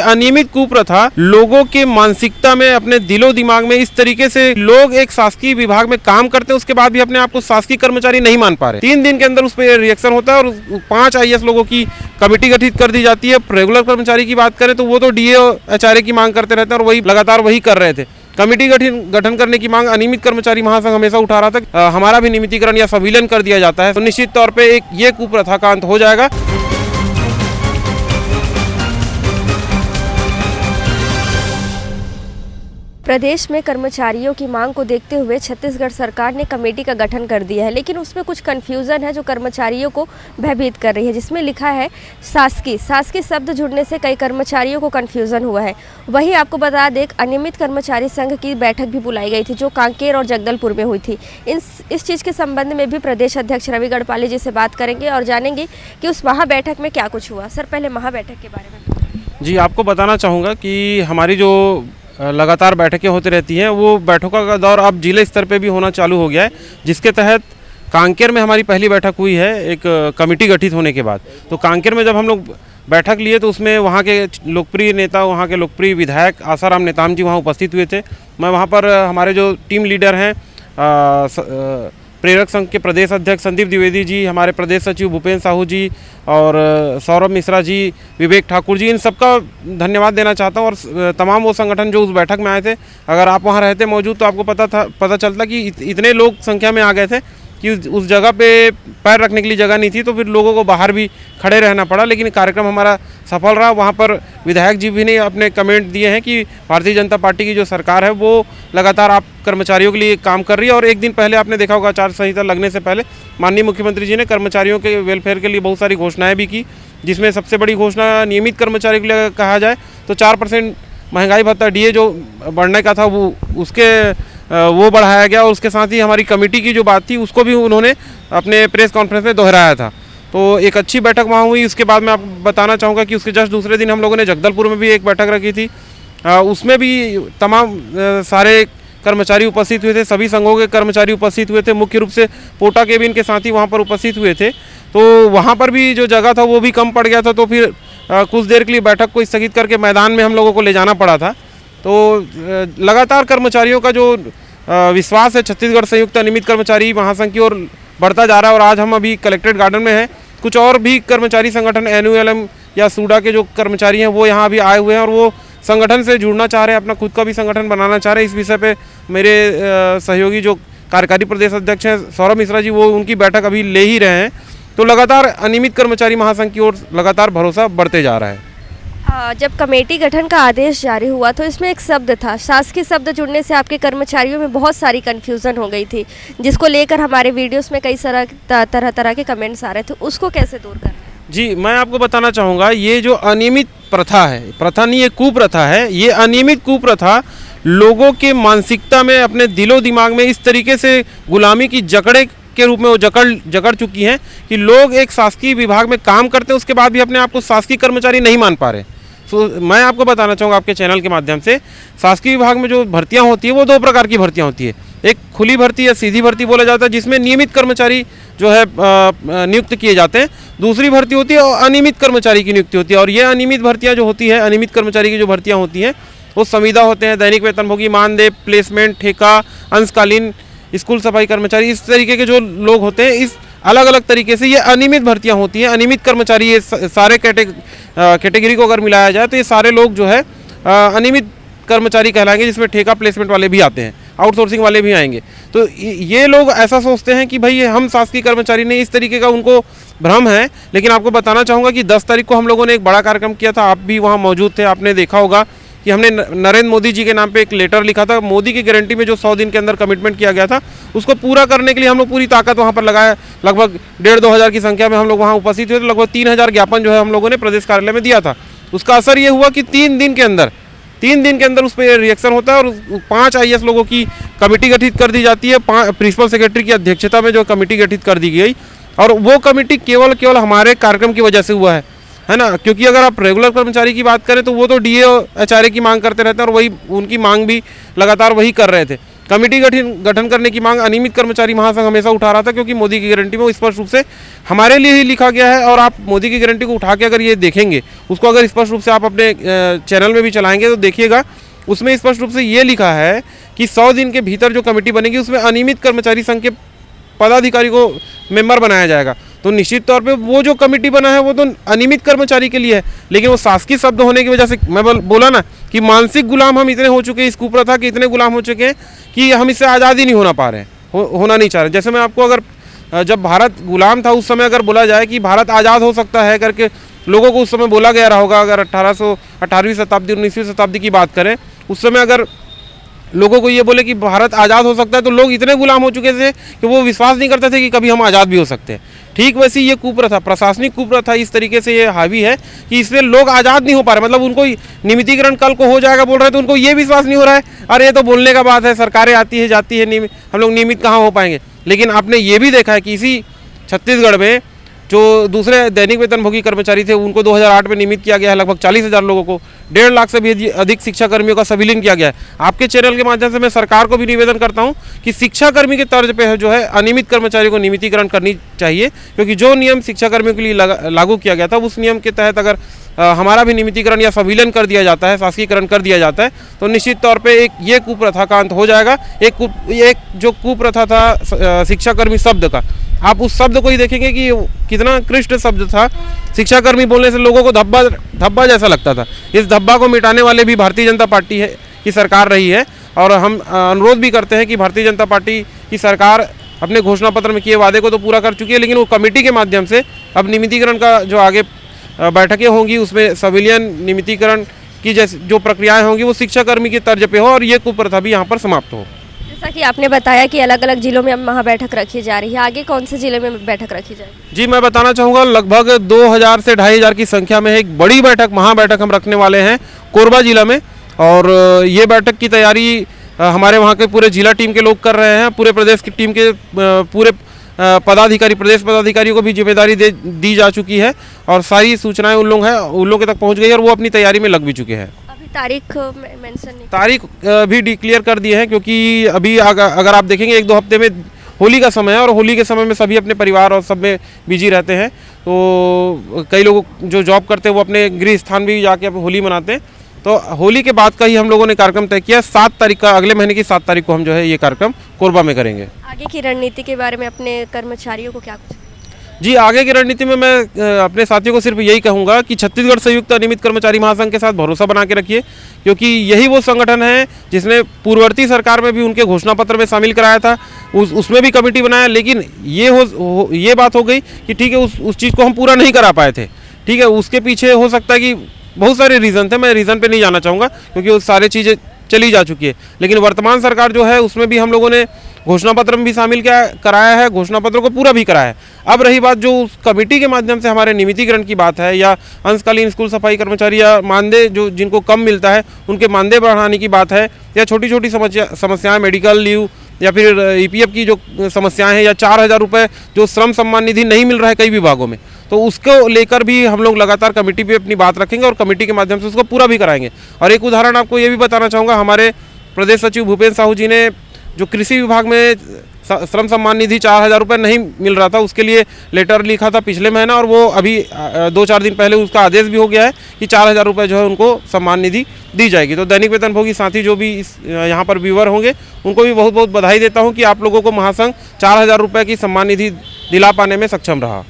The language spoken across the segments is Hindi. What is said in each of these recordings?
अनियमित कुप्रथा लोगों के मानसिकता में, अपने दिलो दिमाग में, इस तरीके से लोग एक शासकीय विभाग में काम करते हैं उसके बाद भी अपने आप को शासकीय कर्मचारी नहीं मान पा रहे। 3 दिन के अंदर उस पर रिएक्शन होता है और 5 IAS लोगों की कमेटी गठित कर दी जाती है। रेगुलर कर्मचारी की बात करें तो वो तो DA HRA की मांग करते रहते हैं और वही लगातार वही कर रहे थे। कमेटी गठन करने की मांग अनियमित कर्मचारी महासंघ हमेशा उठा रहा था। हमारा भी नियमितीकरण या संविलियन कर दिया जाता है तो निश्चित तौर पे एक ये कुप्रथा का अंत हो जाएगा। प्रदेश में कर्मचारियों की मांग को देखते हुए छत्तीसगढ़ सरकार ने कमेटी का गठन कर दिया है, लेकिन उसमें कुछ कन्फ्यूज़न है जो कर्मचारियों को भयभीत कर रही है, जिसमें लिखा है शासकीय शब्द जुड़ने से कई कर्मचारियों को कन्फ्यूज़न हुआ है। वहीं आपको बता दें, अनियमित कर्मचारी संघ की बैठक भी बुलाई गई थी जो कांकेर और जगदलपुर में हुई थी। इस चीज़ के संबंध में भी प्रदेश अध्यक्ष रवि गढ़पाले जी से बात करेंगे और जानेंगे कि उस महाबैठक में क्या कुछ हुआ। सर, पहले महाबैठक के बारे में। जी, आपको बताना चाहूँगा कि हमारी जो लगातार बैठकें होती रहती हैं वो बैठकों का दौर अब जिले स्तर पे भी होना चालू हो गया है, जिसके तहत कांकेर में हमारी पहली बैठक हुई है एक कमेटी गठित होने के बाद। तो कांकेर में जब हम लोग बैठक लिए तो उसमें वहाँ के लोकप्रिय नेता, वहाँ के लोकप्रिय विधायक आसाराम नेताम जी वहाँ उपस्थित हुए थे। मैं वहाँ पर हमारे जो टीम लीडर हैं, प्रेरक संघ के प्रदेश अध्यक्ष संदीप द्विवेदी जी, हमारे प्रदेश सचिव भूपेंद्र साहू जी और सौरभ मिश्रा जी, विवेक ठाकुर जी, इन सबका धन्यवाद देना चाहता हूं। और तमाम वो संगठन जो उस बैठक में आए थे, अगर आप वहां रहते मौजूद तो आपको पता चलता कि इतने लोग संख्या में आ गए थे कि उस जगह पे पैर रखने के लिए जगह नहीं थी, तो फिर लोगों को बाहर भी खड़े रहना पड़ा। लेकिन कार्यक्रम हमारा सफल रहा। वहाँ पर विधायक जी भी ने अपने कमेंट दिए हैं कि भारतीय जनता पार्टी की जो सरकार है वो लगातार आप कर्मचारियों के लिए काम कर रही है। और एक दिन पहले आपने देखा होगा, आचार संहिता लगने से पहले माननीय मुख्यमंत्री जी ने कर्मचारियों के वेलफेयर के लिए बहुत सारी घोषणाएँ भी की, जिसमें सबसे बड़ी घोषणा नियमित कर्मचारी के लिए कहा जाए तो 4% महंगाई भत्ता DA जो बढ़ने का था वो बढ़ाया गया। और उसके साथ ही हमारी कमेटी की जो बात थी उसको भी उन्होंने अपने प्रेस कॉन्फ्रेंस में दोहराया था। तो एक अच्छी बैठक वहाँ हुई। उसके बाद मैं आपको बताना चाहूँगा कि उसके जस्ट दूसरे दिन हम लोगों ने जगदलपुर में भी एक बैठक रखी थी। उसमें भी तमाम सारे कर्मचारी उपस्थित हुए थे, सभी संघों के कर्मचारी उपस्थित हुए थे, मुख्य रूप से पोटा के भी इनके साथी वहाँ पर उपस्थित हुए थे। तो वहाँ पर भी जो जगह था वो भी कम पड़ गया था, तो फिर कुछ देर के लिए बैठक को स्थगित करके मैदान में हम लोगों को ले जाना पड़ा था। तो लगातार कर्मचारियों का जो विश्वास है छत्तीसगढ़ संयुक्त अनियमित कर्मचारी महासंघ की ओर बढ़ता जा रहा है। और आज हम अभी कलेक्ट्रेट गार्डन में हैं। कुछ और भी कर्मचारी संगठन NULM या सूडा के जो कर्मचारी हैं वो यहाँ अभी आए हुए हैं और वो संगठन से जुड़ना चाह रहे हैं, अपना खुद का भी संगठन बनाना चाह रहे हैं। इस विषय पे मेरे सहयोगी जो कार्यकारी प्रदेश अध्यक्ष हैं सौरभ मिश्रा जी, वो उनकी बैठक अभी ले ही रहे हैं। तो लगातार अनियमित कर्मचारी महासंघ की ओर लगातार भरोसा बढ़ते जा रहा है। जब कमेटी गठन का आदेश जारी हुआ तो इसमें एक शब्द था, शासकीय शब्द जुड़ने से आपके कर्मचारियों में बहुत सारी कन्फ्यूज़न हो गई थी, जिसको लेकर हमारे वीडियोस में कई तरह के कमेंट्स आ रहे थे। उसको कैसे दूर करना है? जी, मैं आपको बताना चाहूँगा, ये जो अनियमित प्रथा है, प्रथा नहीं, ये कुप्रथा है। ये अनियमित कुप्रथा लोगों के मानसिकता में, अपने दिलो दिमाग में इस तरीके से गुलामी की जकड़े के रूप में वो जकड़ चुकी हैं कि लोग एक शासकीय विभाग में काम करते हैं उसके बाद भी अपने आप को शासकीय कर्मचारी नहीं मान पा रहे। तो मैं आपको बताना चाहूँगा आपके चैनल के माध्यम से, शासकीय विभाग में जो भर्तियाँ होती है वो 2 प्रकार की भर्तियाँ होती है। एक खुली भर्ती या सीधी भर्ती बोला जाता है, जिसमें नियमित कर्मचारी जो है नियुक्त किए जाते हैं। दूसरी भर्ती होती है और अनियमित कर्मचारी की नियुक्ति होती है। और ये अनियमित भर्तियाँ जो होती है, अनियमित कर्मचारी की जो भर्तियाँ होती हैं वो संविदा होते हैं, दैनिक वेतनभोगी, मानदेय, प्लेसमेंट, ठेका, अंशकालीन, स्कूल सफाई कर्मचारी, इस तरीके के जो लोग होते हैं, इस अलग अलग तरीके से ये अनियमित भर्तियां होती हैं। अनियमित कर्मचारी, ये सारे कैटेगरी को अगर मिलाया जाए तो ये सारे लोग जो है अनियमित कर्मचारी कहलाएंगे, जिसमें ठेका प्लेसमेंट वाले भी आते हैं, आउटसोर्सिंग वाले भी आएंगे। तो ये लोग ऐसा सोचते हैं कि भाई हम शासकीय कर्मचारी नहीं, इस तरीके का उनको भ्रम है। लेकिन आपको बताना चाहूँगा कि 10 तारीख को हम लोगों ने एक बड़ा कार्यक्रम किया था, आप भी वहाँ मौजूद थे, आपने देखा होगा कि हमने नरेंद्र मोदी जी के नाम पे एक लेटर लिखा था। मोदी की गारंटी में जो 100 दिन के अंदर कमिटमेंट किया गया था, उसको पूरा करने के लिए हम लोग पूरी ताकत वहाँ पर लगाया। लगभग 1,500-2 हज़ार की संख्या में हम लोग वहाँ उपस्थित हुए थे। लगभग 3,000 ज्ञापन जो है हम लोगों ने प्रदेश कार्यालय में दिया था। उसका असर ये हुआ कि 3 दिन के अंदर उस पर रिएक्शन होता है और 5 IAS लोगों की कमेटी गठित कर दी जाती है। प्रिंसिपल सेक्रेटरी की अध्यक्षता में जो कमेटी गठित कर दी गई, और वो कमेटी केवल हमारे कार्यक्रम की वजह से हुआ है ना। क्योंकि अगर आप रेगुलर कर्मचारी की बात करें तो वो तो DA HRA की मांग करते रहते हैं और वही उनकी मांग भी लगातार वही कर रहे थे। कमेटी गठन करने की मांग अनियमित कर्मचारी महासंघ हमेशा उठा रहा था, क्योंकि मोदी की गारंटी में वो स्पष्ट रूप से हमारे लिए ही लिखा गया है। और आप मोदी की गारंटी को उठा के अगर ये देखेंगे, उसको अगर स्पष्ट रूप से आप अपने चैनल में भी चलाएंगे तो देखिएगा, उसमें स्पष्ट रूप से ये लिखा है कि 100 दिन के भीतर जो कमेटी बनेगी उसमें अनियमित कर्मचारी संघ के पदाधिकारी को मेंबर बनाया जाएगा। तो निश्चित तौर पे वो जो कमेटी बना है वो तो अनियमित कर्मचारी के लिए है, लेकिन वो शासकीय शब्द होने की वजह से मैं बोला ना कि मानसिक गुलाम हम इतने हो चुके हैं, इस कुप्रथा के इतने गुलाम हो चुके हैं कि हम इससे आज़ाद ही नहीं होना पा रहे हैं, होना नहीं चाह रहे। जैसे मैं आपको अगर जब भारत गुलाम था उस समय अगर बोला जाए कि भारत आज़ाद हो सकता है करके लोगों को उस समय बोला गया रहा होगा, अगर 18वीं शताब्दी 19वीं शताब्दी की बात करें, उस समय अगर लोगों को ये बोले कि भारत आज़ाद हो सकता है तो लोग इतने गुलाम हो चुके थे कि वो विश्वास नहीं करते थे कि कभी हम आज़ाद भी हो सकते हैं। ठीक वैसी ये कुप्रथा, प्रशासनिक कुप्रथा इस तरीके से ये हावी है कि इसमें लोग आज़ाद नहीं हो पा रहे। मतलब उनको नियमितीकरण कल को हो जाएगा बोल रहे हैं तो उनको ये विश्वास नहीं हो रहा है, अरे ये तो बोलने का बात है, सरकारें आती है जाती है, हम लोग नियमित कहाँ हो पाएंगे। लेकिन आपने ये भी देखा है कि इसी छत्तीसगढ़ में जो दूसरे दैनिक वेतनभोगी कर्मचारी थे उनको 2008 में नियमित किया गया है, लगभग 40,000 लोगों को, 1.5 लाख से भी अधिक शिक्षा कर्मियों का संविलियन किया गया है। आपके चैनल के माध्यम से मैं सरकार को भी निवेदन करता हूं कि शिक्षा कर्मी के तर्ज पे जो है अनियमित कर्मचारी को नियमितीकरण करनी चाहिए, क्योंकि जो नियम शिक्षा कर्मियों के लिए लागू किया गया था उस नियम के तहत अगर हमारा भी नियमितीकरण या संविलियन कर दिया जाता है, शासकीयकरण कर दिया जाता है, तो निश्चित तौर पे एक ये कुप्रथा का अंत हो जाएगा। एक जो कुप्रथा था शिक्षाकर्मी शब्द का, आप उस शब्द को ही देखेंगे कि कितना कृष्ण शब्द था। शिक्षाकर्मी बोलने से लोगों को धब्बा जैसा लगता था। इस धब्बा को मिटाने वाले भी भारतीय जनता पार्टी है की सरकार रही है, और हम अनुरोध भी करते हैं कि भारतीय जनता पार्टी की सरकार अपने घोषणा पत्र में किए वादे को तो पूरा कर चुकी है, लेकिन वो कमेटी के माध्यम से अब नियमितीकरण का जो आगे बैठकें होंगी उसमें संविलियन नियमितीकरण की जैसे जो प्रक्रियाएं होंगी वो शिक्षाकर्मी के तर्ज पे हो और ये कुप्रथा भी यहाँ पर समाप्त हो। जैसा कि आपने बताया कि अलग अलग जिलों में अब महाबैठक रखी जा रही है, आगे कौन से जिले में बैठक रखी जाएगी? जी मैं बताना चाहूँगा, लगभग 2000 से 2500 की संख्या में एक बड़ी बैठक, महाबैठक हम रखने वाले हैं कोरबा जिला में। और ये बैठक की तैयारी हमारे वहाँ के पूरे जिला टीम के लोग कर रहे हैं। पूरे प्रदेश की टीम के पूरे पदाधिकारी, प्रदेश पदाधिकारियों को भी जिम्मेदारी दी जा चुकी है और सारी सूचनाएं उन लोगों के तक पहुंच गई और वो अपनी तैयारी में लग भी चुके हैं। अभी तारीख मेंशन नहीं, तारीख भी डिक्लेयर कर दी है, क्योंकि अभी अगर आप देखेंगे 1-2 हफ्ते में होली का समय है और होली के समय में सभी अपने परिवार और सब में बिजी रहते हैं। तो कई लोग जो जॉब करते हैं वो अपने गृह स्थान भी जाके होली मनाते हैं। तो होली के बाद का ही हम लोगों ने कार्यक्रम तय किया। 7 तारीख का, अगले महीने की 7 तारीख को हम जो है ये कार्यक्रम कोरबा में करेंगे। आगे की रणनीति के बारे में अपने कर्मचारियों को क्या कुछ? जी, आगे की रणनीति में मैं अपने साथियों को सिर्फ यही कहूँगा कि छत्तीसगढ़ संयुक्त अनियमित कर्मचारी महासंघ के साथ भरोसा बना के रखिए, क्योंकि यही वो संगठन है जिसने पूर्ववर्ती सरकार में भी उनके घोषणा पत्र में शामिल कराया था, उसमें भी कमेटी बनाया। लेकिन ये बात हो गई कि ठीक है उस चीज़ को हम पूरा नहीं करा पाए थे। ठीक है, उसके पीछे हो सकता है कि बहुत सारे रीज़न थे, मैं रीज़न पे नहीं जाना चाहूँगा क्योंकि वो सारी चीज़ें चली जा चुकी है। लेकिन वर्तमान सरकार जो है उसमें भी हम लोगों ने घोषणा पत्र में भी शामिल कराया है, घोषणा पत्र को पूरा भी कराया है। अब रही बात जो उस कमेटी के माध्यम से हमारे नियमितीकरण की बात है, या अंशकालीन स्कूल सफाई कर्मचारी या मानदेय जो जिनको कम मिलता है उनके मानदेय बढ़ाने की बात है, या छोटी छोटी समस्याएं मेडिकल लीव या फिर ईपीएफ की जो समस्याएं हैं, या 4000 रुपये जो श्रम सम्मान निधि नहीं मिल रहा है कई विभागों में, तो उसको लेकर भी हम लोग लगातार कमेटी पे अपनी बात रखेंगे और कमेटी के माध्यम से उसको पूरा भी कराएंगे। और एक उदाहरण आपको ये भी बताना चाहूँगा, हमारे प्रदेश सचिव भूपेन्द्र साहू जी ने जो कृषि विभाग में श्रम सम्मान निधि 4000 रुपये नहीं मिल रहा था, उसके लिए लेटर लिखा था पिछले महीना, और वो अभी 2-4 दिन पहले उसका आदेश भी हो गया है कि 4000 रुपये जो है उनको सम्मान निधि दी जाएगी। तो दैनिक वेतनभोगी साथी जो भी यहाँ पर व्यूअर होंगे उनको भी बहुत बहुत बधाई देता हूँ कि आप लोगों को महासंघ 4000 रुपये की सम्मान निधि दिला पाने में सक्षम रहा।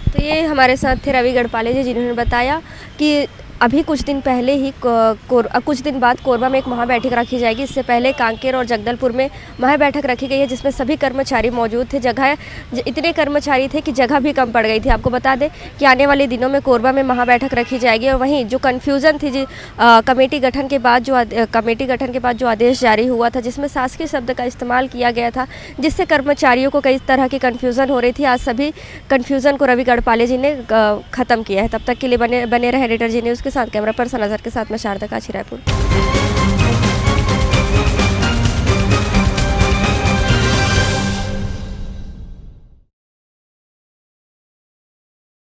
तो ये हमारे साथ थे रवि गढ़पाले जी, जिन्होंने बताया कि अभी कुछ दिन पहले ही कुछ दिन बाद कोरबा में एक महाबैठक रखी जाएगी। इससे पहले कांकेर और जगदलपुर में महाबैठक रखी गई है जिसमें सभी कर्मचारी मौजूद थे। जगह इतने कर्मचारी थे कि जगह भी कम पड़ गई थी। आपको बता दें कि आने वाले दिनों में कोरबा में महाबैठक रखी जाएगी। और वहीं जो कन्फ्यूज़न थी कमेटी गठन के बाद जो आदेश जारी हुआ था जिसमें शासकीय शब्द का इस्तेमाल किया गया था, जिससे कर्मचारियों को कई तरह की कन्फ्यूज़न हो रही थी, आज सभी कन्फ्यूज़न को रवि गढ़पाले जी ने ख़त्म किया है। तब तक के लिए बने रहे एडिटर जी न्यूज़ के साथ। कैमरा पर्सन नजर के साथ मैं शारदा काछी, रायपुर।